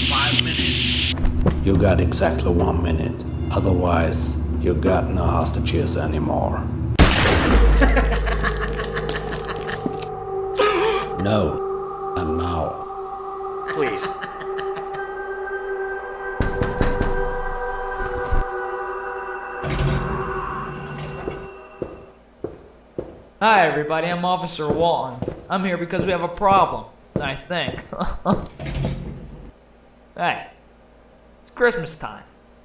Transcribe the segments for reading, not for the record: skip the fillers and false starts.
5 minutes. You got exactly 1 minute. Otherwise, you got no hostages anymore. No. And now. Please. Hi everybody, I'm Officer Walton. I'm here because we have a problem, I think. Hey, it's Christmas time.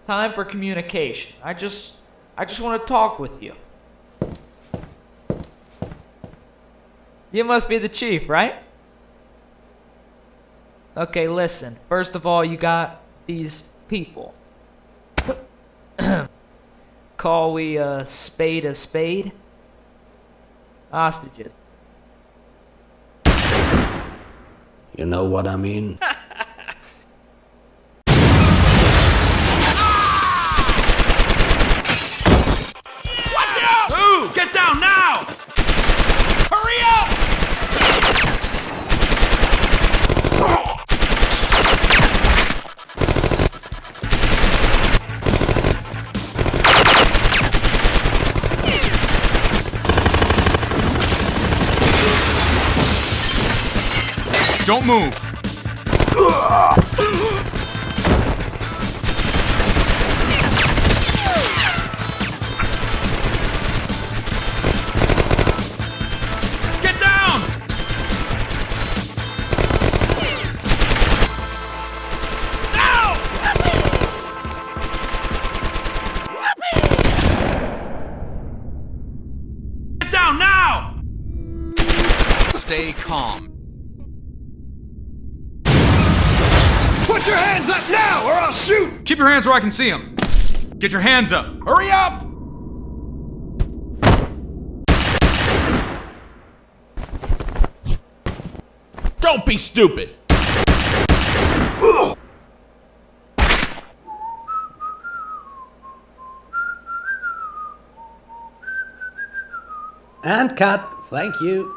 Time for communication. I just want to talk with you. You must be the chief, right? Okay, listen. First of all, you got these people. Call we a spade? Hostages. You know what I mean? Watch out! Move! Get down now! Hurry up! Don't move! Get down! Now! Get down now! Stay calm. Put your hands up now, or I'll shoot! Keep your hands where I can see them. Get your hands up. Hurry up! Don't be stupid! And cut. Thank you.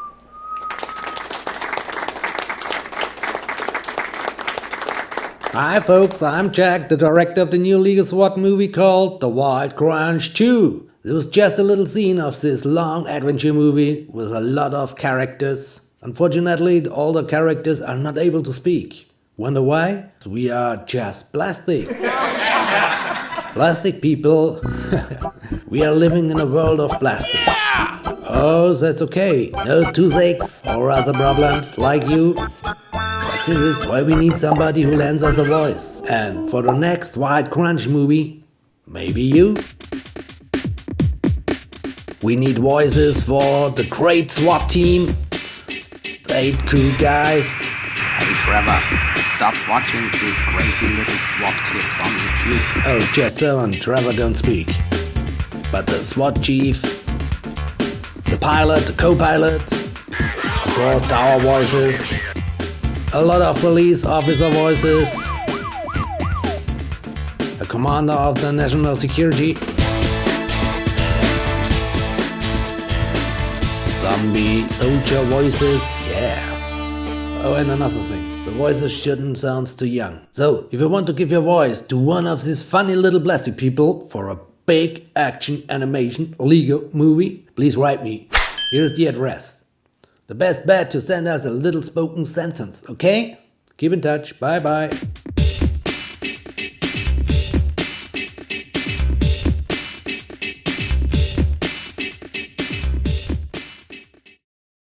Hi folks, I'm Jack, the director of the new legal SWAT movie called The Wild Crunch 2. This was just a little scene of this long adventure movie with a lot of characters. Unfortunately, all the characters are not able to speak. Wonder why? We are just plastic. Plastic people. We are living in a world of plastic. Oh, that's okay. No toothaches or other problems like you. This is why we need somebody who lends us a voice. And for the next Wild Crunch movie, maybe you? We need voices for the great SWAT team. 8 cool guys. Hey Trevor, stop watching these crazy little SWAT clips on YouTube. Oh, just so on, Trevor don't speak. But the SWAT chief, the pilot, the co-pilot, brought our voices. A lot of police officer voices, a commander of the national security, zombie soldier voices, yeah. Oh, and another thing, the voices shouldn't sound too young. So, if you want to give your voice to one of these funny little plastic people for a big action animation legal movie, please write me. Here's the address. The best bet to send us a little spoken sentence, okay? Keep in touch. Bye bye.